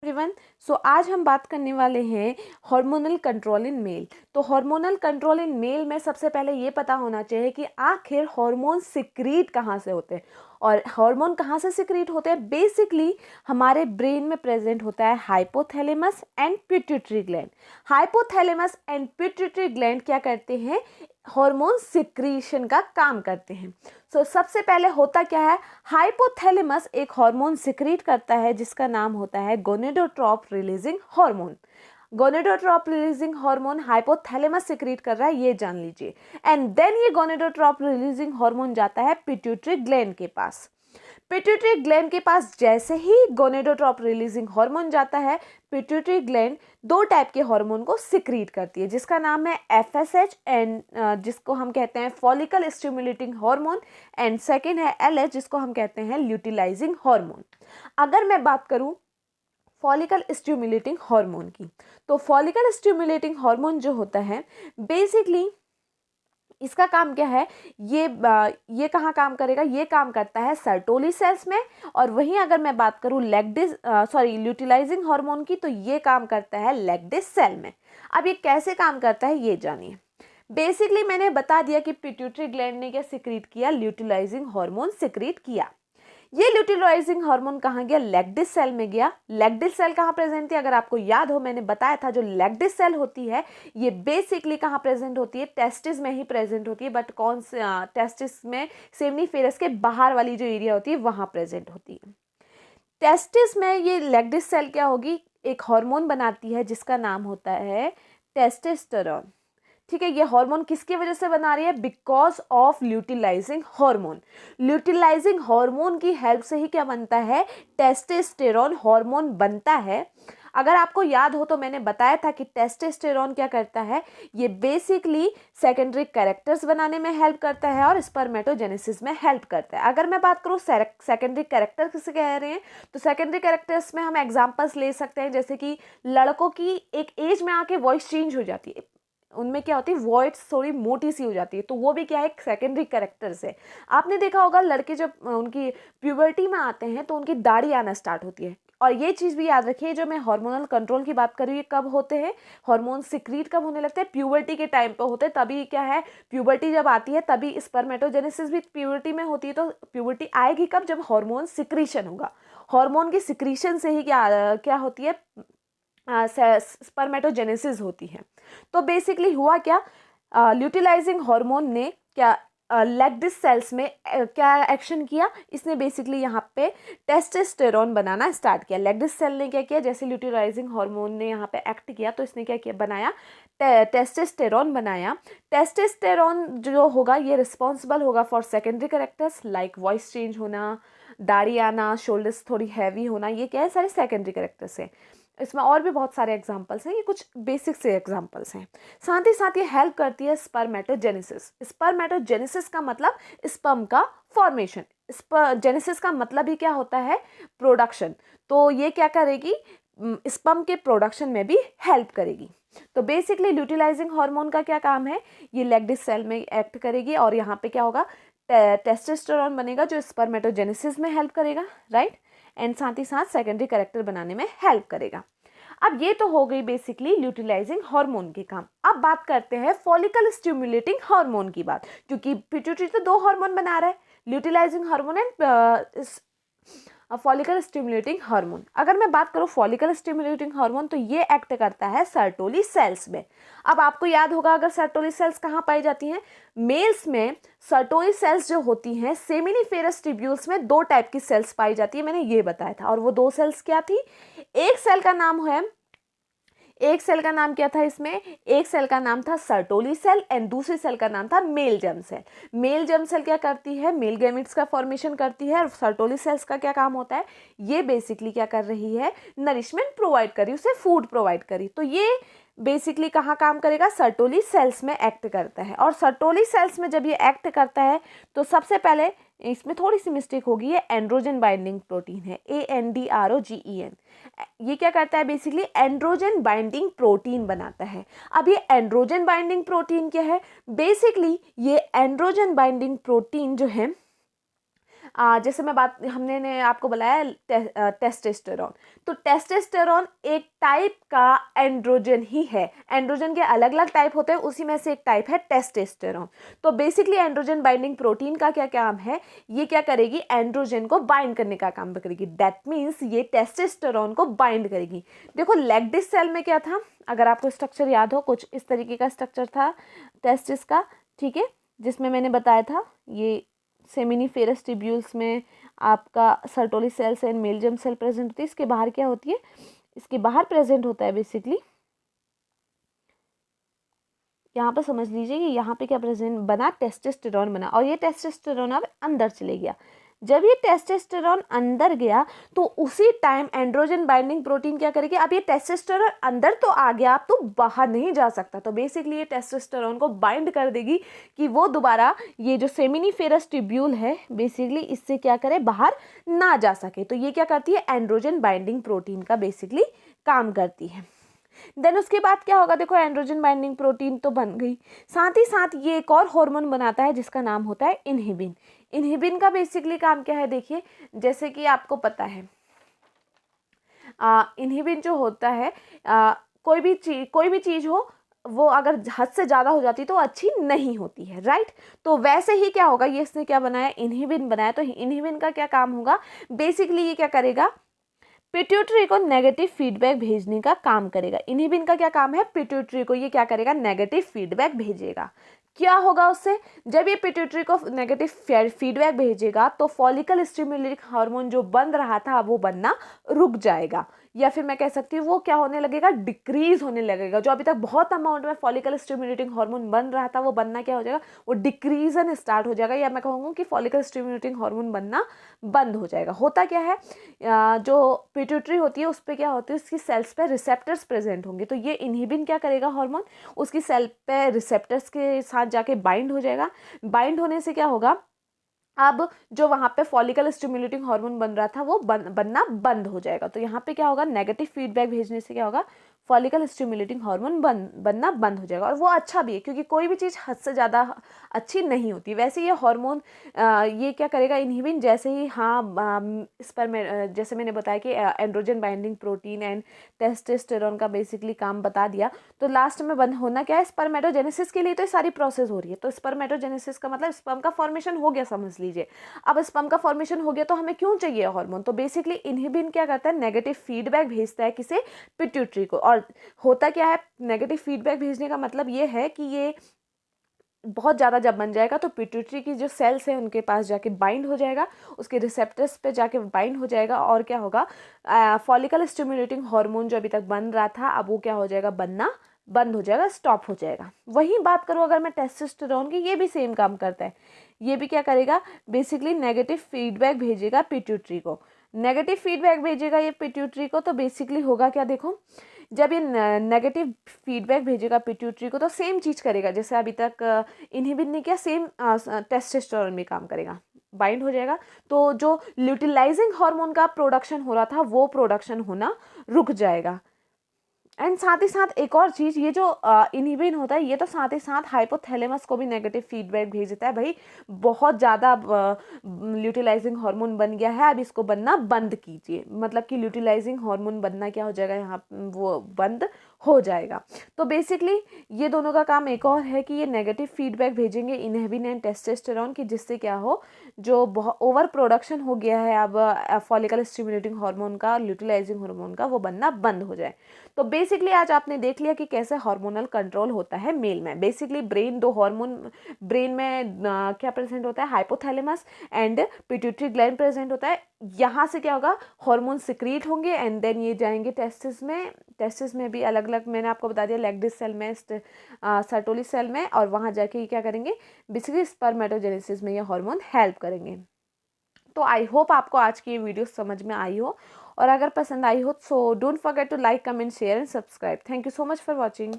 Everyone, सो आज हम बात करने वाले हैं हार्मोनल कंट्रोल इन मेल। तो हार्मोनल कंट्रोल इन मेल में सबसे पहले ये पता होना चाहिए कि आखिर हार्मोन सिक्रीट कहाँ से होते हैं। और हार्मोन कहाँ से सिक्रीट होते हैं? बेसिकली हमारे ब्रेन में प्रेजेंट होता है hypothalamus and pituitary gland. Hypothalamus and pituitary gland क्या करते हैं? हार्मोन सिक्रीशन का काम करते हैं। सबसे पहले होता क्या है, हाइपोथैलेमस एक हार्मोन सिक्रीट करता है जिसका नाम होता है gonadotrope releasing hormone. Gonadotrope releasing hormone hypothalamus secrete कर रहा है, ये जान लीजिए। एंड देन ये गोनेडोट्रोप रिलीजिंग हार्मोन जाता है पिट्यूटरी ग्लैंड के पास। पिट्यूटरी ग्लैंड के पास जैसे ही गोनेडोट्रोप रिलीजिंग हार्मोन जाता है, पिट्यूटरी ग्लैंड दो टाइप के हार्मोन को सिक्रीट करती है जिसका नाम है एफएसएच एंड जिसको हम कहते हैं follicle stimulating hormone, and second है एलएच जिसको हम कहते हैं ल्यूटिलाइजिंग हार्मोन। अगर मैं बात करूं फॉलिकल स्टिमुलेटिंग हार्मोन की, तो फॉलिकल स्टिमुलेटिंग हार्मोन जो होता है बेसिकली इसका काम क्या है, ये कहाँ काम करेगा? ये काम करता है सर्टोली सेल्स में। और वहीं अगर मैं बात करूँ ल्यूटिलाइजिंग हार्मोन की, तो ये काम करता है लैक्टिस सेल में। अब ये कैसे काम करता है ये जानिए। बेसिकली मैंने बता दिया कि पिट्यूटरी ग्लैंड ने क्या सिक्रीट किया, ल्यूटिलाइजिंग हार्मोन सिक्रीट किया। ये ल्यूटिलाइजिंग हार्मोन कहाँ गया? लैक्टिस सेल में गया। लैक्टिस सेल कहाँ प्रेजेंट थी? अगर आपको याद हो मैंने बताया था जो लैक्टिस सेल होती है ये बेसिकली कहाँ प्रेजेंट होती है? टेस्टिस में ही प्रेजेंट होती है, बट कौन से टेस्टिस में? सेमिनिफेरस के बाहर वाली जो एरिया होती है वहाँ प्रेजेंट होती है। टेस्टिस में ये लैक्टिस सेल क्या होगी? एक हार्मोन बनाती है जिसका नाम होता है टेस्टोस्टेरोन। ठीक है, ये हार्मोन किसकी वजह से बना रही है? Because of luteinising hormone. Luteinising hormone की हेल्प से ही क्या बनता है? टेस्टोस्टेरोन हार्मोन बनता है। अगर आपको याद हो तो मैंने बताया था कि टेस्टोस्टेरोन क्या करता है, ये बेसिकली सेकेंडरी कैरेक्टर्स बनाने में हेल्प करता है और स्पर्मेटोजेनेसिस में हेल्प करता है। अगर मैं बात करूँ सेकेंडरी कैरेक्टर किसे कह रहे हैं, तो सेकेंडरी कैरेक्टर्स में हम एग्जांपल्स ले सकते हैं, जैसे कि लड़कों की एक एज में आके वॉइस चेंज हो जाती है, उनमें क्या होती है वॉइस थोड़ी मोटी सी हो जाती है, तो वो भी क्या है? एक सेकेंडरी कैरेक्टर्स है। आपने देखा होगा लड़के जब उनकी प्यूबर्टी में आते हैं तो उनकी दाढ़ी आना स्टार्ट होती है। और ये चीज़ भी याद रखिए, जो मैं हार्मोनल कंट्रोल की बात कर रही हूँ कब होते हैं, हार्मोन सिक्रीट कब होने लगते हैं? प्यूबर्टी के टाइम पे होते हैं। तभी क्या है, प्यूबर्टी जब आती है तभी स्पर्मेटोजेनेसिस भी प्यूबर्टी में होती है। तो प्यूबर्टी आएगी कब? जब हार्मोन सिक्रीशन होगा। हार्मोन की सिक्रीशन से ही क्या होती है? स्पर्मेटोजेनेसिस होती है। तो बेसिकली हुआ क्या, ल्यूटिलाइजिंग हार्मोन ने क्या लैक्टिस सेल्स में क्या एक्शन किया? इसने बेसिकली यहाँ पे टेस्टोस्टेरोन बनाना स्टार्ट किया। लैक्टिस सेल ने क्या किया, जैसे ल्यूटिलाइजिंग हार्मोन ने यहाँ पे एक्ट किया तो इसने क्या किया, बनाया टेस्टोस्टेरोन बनाया। टेस्टोस्टेरोन जो होगा ये रिस्पॉन्सिबल होगा for secondary characters like voice change होना, दाढ़ी आना, शोल्डर्स थोड़ी हैवी होना, ये क्या है? सारे सेकेंडरी कैरेक्टर्स हैं। इसमें और भी बहुत सारे एग्जाम्पल्स हैं, ये कुछ बेसिक से एग्जाम्पल्स हैं। साथ ही साथ ये हेल्प करती है स्पर्मेटोजेनेसिस। स्पर्मेटोजेनेसिस का मतलब स्पर्म का फॉर्मेशन। जेनेसिस का मतलब ही क्या होता है? प्रोडक्शन। तो ये क्या करेगी? स्पर्म के प्रोडक्शन में भी हेल्प करेगी। तो बेसिकली ल्यूटिलाइजिंग हार्मोन का क्या काम है? ये लैक्टिस सेल में एक्ट करेगी और यहाँ पे क्या होगा? टेस्टोस्टेरोन बनेगा जो स्पर्मेटोजेनेसिस में हेल्प करेगा, राइट। एंड साथ ही साथ सेकेंडरी कैरेक्टर बनाने में हेल्प करेगा। अब ये तो हो गई बेसिकली ल्यूटिलाइजिंग हार्मोन के काम। अब बात करते हैं फॉलिकल स्टिमुलेटिंग हार्मोन की बात, क्योंकि पिट्यूटरी तो दो हार्मोन बना रहा है, luteinising hormone and follicle stimulating hormone. अगर मैं बात करूँ फॉलिकल स्टिमुलेटिंग हार्मोन, तो ये एक्ट करता है सर्टोली सेल्स में। अब आपको याद होगा अगर सर्टोली सेल्स कहाँ पाई जाती हैं? मेल्स में सर्टोली सेल्स जो होती हैं सेमिनिफेरस ट्यूब्यूल्स में दो टाइप की सेल्स पाई जाती है, मैंने ये बताया था। और वो दो सेल्स क्या थी? एक सेल का नाम है, एक सेल का नाम क्या था इसमें? एक सेल का नाम था सर्टोली सेल एंड दूसरी सेल का नाम था male germ cell. Male germ cell क्या करती है? मेल गैमेट्स का फॉर्मेशन करती है। और सर्टोली सेल्स का क्या काम होता है? ये बेसिकली क्या कर रही है? नरिशमेंट प्रोवाइड करी, उसे फूड प्रोवाइड करी। तो ये बेसिकली कहाँ काम करेगा? सर्टोली सेल्स में एक्ट करता है। और सर्टोली सेल्स में जब ये एक्ट करता है तो सबसे पहले इसमें थोड़ी सी मिस्टेक होगी, ये एंड्रोजन बाइंडिंग प्रोटीन है, ANDROGEN। ये क्या करता है? बेसिकली एंड्रोजन बाइंडिंग प्रोटीन बनाता है। अब ये एंड्रोजन बाइंडिंग प्रोटीन क्या है? बेसिकली ये एंड्रोजन बाइंडिंग प्रोटीन जो है जैसे मैं बात हमने ने आपको बताया टेस्टोस्टेरोन, तो टेस्टोस्टेरोन एक टाइप का एंड्रोजन ही है। एंड्रोजन के अलग अलग टाइप होते हैं, उसी में से एक टाइप है टेस्टोस्टेरोन। तो बेसिकली एंड्रोजन बाइंडिंग प्रोटीन का क्या काम है, ये क्या करेगी, एंड्रोजन को बाइंड करने का काम करेगी। दैट मीन्स ये टेस्टोस्टेरोन को बाइंड करेगी। देखो लेगडिस सेल में क्या था, अगर आपको स्ट्रक्चर याद हो, कुछ इस तरीके का स्ट्रक्चर था टेस्टिस का, ठीक है, जिसमें मैंने बताया था ये सेमिनिफेरस ट्यूब्यूल्स में आपका Sertoli cells and male germ cell present होती है। इसके बाहर क्या होती है, इसके बाहर प्रेजेंट होता है बेसिकली, यहाँ पे समझ लीजिए कि यहाँ पे क्या प्रेजेंट बना, टेस्टोस्टेरोन बना, और ये टेस्टोस्टेरोन अब अंदर चले गया। जब ये टेस्टोस्टेरोन अंदर गया तो उसी टाइम एंड्रोजन बाइंडिंग प्रोटीन क्या करेगी, अब ये टेस्टोस्टेरोन अंदर तो आ गया, अब तो बाहर नहीं जा सकता, तो बेसिकली ये टेस्टोस्टेरोन को बाइंड कर देगी कि वो दोबारा ये जो सेमिनिफेरस ट्यूब्यूल है बेसिकली इससे क्या करे, बाहर ना जा सके। तो ये क्या करती है, एंड्रोजन बाइंडिंग प्रोटीन का बेसिकली काम करती है। देन उसके बाद क्या होगा, देखो एंड्रोजन बाइंडिंग प्रोटीन तो बन गई, साथ ही साथ ये एक और हार्मोन बनाता है जिसका नाम होता है इनहिबिन। इनहिबिन का बेसिकली काम क्या है, देखिए जैसे कि आपको पता है इनहिबिन जो होता है, कोई भी चीज़ हो वो अगर हद से ज़्यादा हो जाती तो अच्छी नहीं होती है, राइट। तो वैसे ही क्या होगा, ये इसने क्या बनाया, इनहिबिन बनाया। तो इनहिबिन का क्या काम होगा, बेसिकली ये क्या करेगा, पिट्यूटरी को नेगेटिव फीडबैक भेजने का काम करेगा। इनहिबिन का क्या काम है, पिट्यूटरी को ये क्या करेगा, नेगेटिव फीडबैक भेजेगा। क्या होगा उससे, जब ये पिट्यूटरी को नेगेटिव फीडबैक भेजेगा तो फॉलिकल स्टिमुलेटिंग हार्मोन जो बन रहा था वो बनना रुक जाएगा, या फिर मैं कह सकती हूँ वो क्या होने लगेगा, डिक्रीज होने लगेगा। जो अभी तक बहुत अमाउंट में फॉलिकल स्टिमुलेटिंग हार्मोन बन रहा था वो बनना क्या हो जाएगा, वो डिक्रीजन स्टार्ट हो जाएगा, या मैं कहूँगी कि फॉलिकल स्टिमुलेटिंग हार्मोन बनना बंद हो जाएगा। होता क्या है, जो पिट्यूटरी होती है उस पर क्या होती है, उसकी सेल्स पे रिसेप्टर्स प्रेजेंट होंगे, तो ये इनहिबिन क्या करेगा, हार्मोन उसकी सेल पे रिसेप्टर्स के साथ जाके बाइंड हो जाएगा। बाइंड होने से क्या होगा, अब जो वहाँ पे फॉलिकल स्टिमुलेटिंग हार्मोन बन रहा था वो बनना बंद हो जाएगा। तो यहाँ पे क्या होगा, नेगेटिव फीडबैक भेजने से क्या होगा, फॉलिकल स्टिमुलेटिंग हार्मोन बनना बंद हो जाएगा। और वो अच्छा भी है क्योंकि कोई भी चीज़ हद से ज़्यादा अच्छी नहीं होती। वैसे ये हार्मोन ये क्या करेगा, इनहिबिन जैसे ही इस पर मैं जैसे मैंने बताया कि androgen binding protein and testosterone का बेसिकली काम बता दिया। तो लास्ट में बंद होना क्या है, स्पर्मेटोजेनेसिस के लिए तो ये सारी प्रोसेस हो रही है। तो स्पर्मेटोजेनेसिस का मतलब स्पर्म का फॉर्मेशन हो गया, समझ लीजिए। अब स्पर्म का फॉर्मेशन हो गया तो हमें क्यों चाहिए हार्मोन, तो बेसिकली इनहिबिन क्या करता है, नेगेटिव फीडबैक भेजता है किसे, पिट्यूटरी को। और होता क्या है, नेगेटिव फीडबैक भेजने का मतलब ये है कि ये बहुत ज़्यादा जब बन जाएगा तो पिट्यूटरी की जो सेल्स है उनके पास जाके बाइंड हो जाएगा, उसके रिसेप्टर्स पे जाके बाइंड हो जाएगा, और क्या होगा, फॉलिकल स्टिमुलेटिंग हार्मोन जो अभी तक बन रहा था अब वो क्या हो जाएगा, बनना बंद हो जाएगा, स्टॉप हो जाएगा। वही बात करूँ अगर मैं टेस्टोस्टेरोन की, ये भी सेम काम करता है। ये भी क्या करेगा, बेसिकली नेगेटिव फीडबैक भेजेगा पिट्यूटरी को। नेगेटिव फीडबैक भेजेगा ये पिट्यूटरी को, तो बेसिकली होगा क्या, देखो जब ये नेगेटिव फीडबैक भेजेगा पिट्यूटरी को तो सेम चीज़ करेगा जैसे अभी तक इनहिबिन ने किया, सेम टेस्टोस्टेरोन भी काम करेगा, बाइंड हो जाएगा। तो जो ल्यूटिलाइजिंग हार्मोन का प्रोडक्शन हो रहा था वो प्रोडक्शन होना रुक जाएगा। एंड साथ ही साथ एक और चीज़, ये जो इनहिबिन होता है ये तो साथ ही साथ हाइपोथैलेमस को भी नेगेटिव फीडबैक भेज देता है, भाई बहुत ज़्यादा ल्यूटिलाइजिंग हार्मोन बन गया है, अब इसको बनना बंद कीजिए। मतलब कि ल्यूटिलाइजिंग हार्मोन बनना क्या हो जाएगा, यहाँ वो बंद हो जाएगा। तो बेसिकली ये दोनों का काम एक और है कि ये नेगेटिव फीडबैक भेजेंगे इनहिबिन एंड टेस्टोस्टेरोन की, जिससे क्या हो, जो बहुत ओवर प्रोडक्शन हो गया है अब फॉलिकल स्टिमुलेटिंग हार्मोन का, ल्यूटिलाइजिंग हार्मोन का, वो बनना बंद हो जाए। तो बेसिकली आज आपने देख लिया कि कैसे हार्मोनल कंट्रोल होता है मेल में। बेसिकली ब्रेन, दो हार्मोन ब्रेन में क्या प्रेजेंट होता है, hypothalamus and pituitary gland present होता है। यहाँ से क्या होगा, हार्मोन सिक्रीट होंगे एंड देन ये जाएंगे टेस्टिस में। टेस्टिस में भी अलग अलग मैंने आपको बता दिया, लेगडिस सेल में, सर्टोली सेल में, और वहाँ जाके ये क्या करेंगे, बेसिकली स्पर्मेटोजेनेसिस में ये हार्मोन हेल्प करेंगे। तो आई होप आपको आज की ये वीडियो समझ में आई हो, और अगर पसंद आई हो so don't forget to like, comment, share and subscribe. Thank you so much for watching.